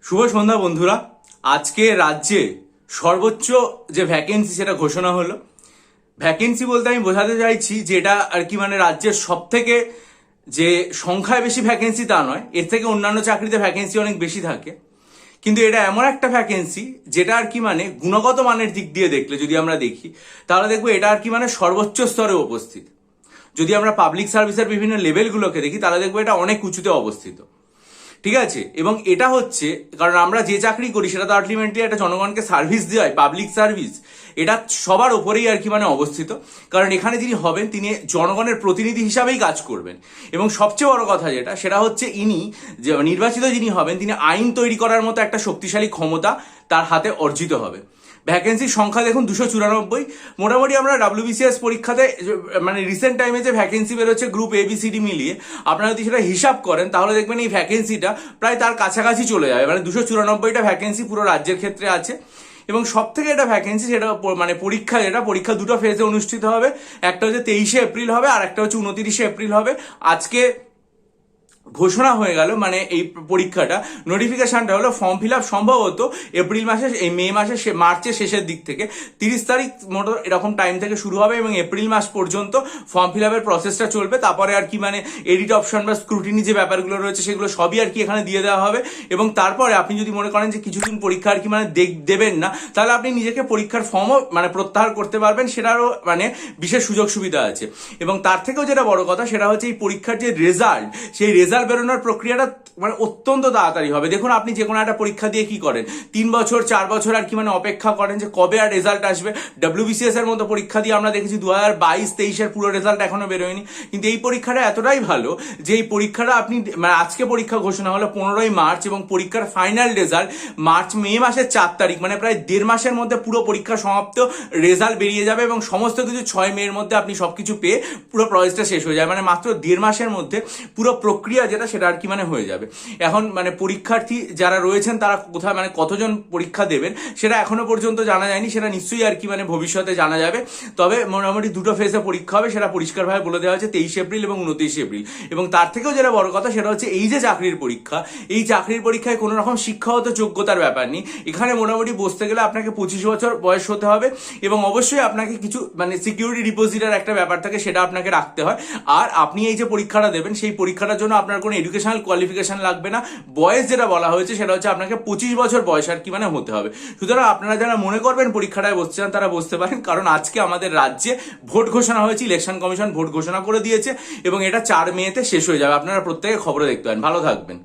শুভ সন্ধ্যা বন্ধুরা। আজকে রাজ্যে সর্বোচ্চ যে ভ্যাকেন্সি সেটা ঘোষণা হলো। ভ্যাকেন্সি বলতে আমি বোঝাতে চাইছি যে এটা আর কি মানে রাজ্যের সব থেকে যে সংখ্যায় বেশি ভ্যাকেন্সি তা নয়, এর থেকে অন্যান্য চাকরিতে ভ্যাকেন্সি অনেক বেশি থাকে, কিন্তু এটা এমন একটা ভ্যাকেন্সি যেটা আর কি মানে গুণগত মানের দিক দিয়ে দেখলে যদি আমরা দেখি তাহলে দেখবো এটা আর কি মানে সর্বোচ্চ স্তরে উপস্থিত। যদি আমরা পাবলিক সার্ভিসের বিভিন্ন লেভেলগুলোকে দেখি তাহলে দেখবো এটা অনেক উঁচুতে অবস্থিত। ঠিক আছে, এবং এটা হচ্ছে কারণ আমরা যে চাকরি করি সেটা তো আলটিমেটলি একটা জনগণকে সার্ভিস দেওয়ায়, পাবলিক সার্ভিস, এটা সবার ওপরেই আর কি মানে অবস্থিত। কারণ এখানে যিনি হবেন তিনি জনগণের প্রতিনিধি হিসাবেই কাজ করবেন, এবং সবচেয়ে বড় কথা যেটা সেটা হচ্ছে ইনি যে নির্বাচিত যিনি হবেন তিনি আইন তৈরি করার মতো একটা শক্তিশালী ক্ষমতা তার হাতে অর্জিত হবে। ভ্যাকেন্সির সংখ্যা দেখুন 294। মোটামুটি আমরা WBCS পরীক্ষাতে মানে রিসেন্ট টাইমে যে ভ্যাকেন্সি বেরোচ্ছে গ্রুপ ABCD মিলিয়ে আপনারা যদি সেটা হিসাব করেন তাহলে দেখবেন এই ভ্যাকেন্সিটা প্রায় তার কাছাকাছি চলে যাবে। মানে 294টা ভ্যাকেন্সি পুরো রাজ্যের ক্ষেত্রে আছে। এবং সব থেকে এটা ভ্যাকেন্সি সেটা মানে পরীক্ষা দুটো ফেজে অনুষ্ঠিত হবে। একটা হচ্ছে 23শে এপ্রিল হবে আর একটা হচ্ছে 29শে এপ্রিল হবে। আজকে ঘোষণা হয়ে গেল মানে এই পরীক্ষাটা, নোটিফিকেশনটা হলো ফর্ম ফিল আপ সম্ভবত এপ্রিল মাসে, এই মে মাসে, মার্চের শেষের দিক থেকে 30 তারিখ মতো এরকম টাইম থেকে শুরু হবে এবং এপ্রিল মাস পর্যন্ত ফর্ম ফিল আপের প্রসেসটা চলবে। তারপরে আর কি মানে এডিট অপশন বা স্ক্রুটিনি যে ব্যাপারগুলো রয়েছে সেগুলো সবই আর কি এখানে দিয়ে দেওয়া হবে। এবং তারপরে আপনি যদি মনে করেন যে কিছুদিন পরীক্ষা আর কি মানে দেবেন না, তাহলে আপনি নিজেকে পরীক্ষার ফর্মও মানে প্রত্যাহার করতে পারবেন, সেটারও মানে বিশেষ সুযোগ সুবিধা আছে। এবং তার থেকেও যেটা বড় কথা সেটা হচ্ছে এই পরীক্ষার যে রেজাল্ট, সেই রেজাল্ট বেরোনোর প্রক্রিয়াটা মানে অত্যন্ত তাড়াতাড়ি হবে। দেখুন আপনি যে কোনো একটা পরীক্ষা দিয়ে কি করেন, 3 বছর 4 বছর আর কি মানে অপেক্ষা করেন যে কবে আর রেজাল্ট আসবে। WBCS এর মতো পরীক্ষা দিয়ে আমরা দেখেছি 2022-23-এর পুরো রেজাল্ট এখনো বেরোয়নি, কিন্তু এই পরীক্ষাটা এতটাই ভালো যে এই পরীক্ষাটা আপনি মানে আজকে পরীক্ষা ঘোষণা হলো 15ই মার্চ এবং পরীক্ষার ফাইনাল রেজাল্ট মে মাসের 4 তারিখ, মানে প্রায় 1.5 মাসের মধ্যে পুরো পরীক্ষা সমাপ্ত, রেজাল্ট বেরিয়ে যাবে এবং সমস্ত কিছু 6 মের মধ্যে আপনি সবকিছু পেয়ে পুরো প্রসেসটা শেষ হয়ে যায়। মানে মাত্র 1.5 মাসের মধ্যে পুরো প্রক্রিয়া যেটা সেটা আর কি মানে হয়ে যাবে। এখন মানে পরীক্ষার্থী যারা রয়েছেন তারা কোথায় মানে কতজন পরীক্ষা দেবেন সেটা এখনো পর্যন্ত জানা যায়নি, সেটা নিশ্চয়ই আর কি মানে ভবিষ্যতে জানা যাবে। তবে মোটামুটি দুটো ফেজে পরীক্ষা হবে, সেটা পরিষ্কারভাবে বলে দেওয়া হচ্ছে 23 এপ্রিল এবং 29 এপ্রিল। এবং তার থেকেও যেটা বড় কথা সেটা হচ্ছে এই যে চাকরির পরীক্ষা, এই চাকরির পরীক্ষায় কোনো রকম শিক্ষাগত যোগ্যতার ব্যাপার নেই। এখানে মোটামুটি বসতে গেলে আপনাকে 25 বছর বয়স হতে হবে এবং অবশ্যই আপনাকে কিছু মানে সিকিউরিটি ডিপোজিটের একটা ব্যাপার থাকে সেটা আপনাকে রাখতে হয়। আর আপনি এই যে পরীক্ষাটা দেবেন সেই পরীক্ষাটার জন্য আপনার কোনো এডুকেশনাল কোয়ালিফিকেশন লাগবে না। বয়স যেটা বলা হয়েছে সেটা হচ্ছে আপনাকে 25 বছর বয়স আর কি মানে হতে হবে। সুতরাং আপনারা যারা মনে করবেন পরীক্ষাটায় বসতে চান তারা বসতে পারেন, কারণ আজকে আমাদের রাজ্যে ভোট ঘোষণা হয়েছে, ইলেকশন কমিশন ভোট ঘোষণা করে দিয়েছে এবং এটা 4 মেতে শেষ হয়ে যাবে। আপনারা প্রত্যেকে খবরে দেখতে পারেন। ভালো থাকবেন।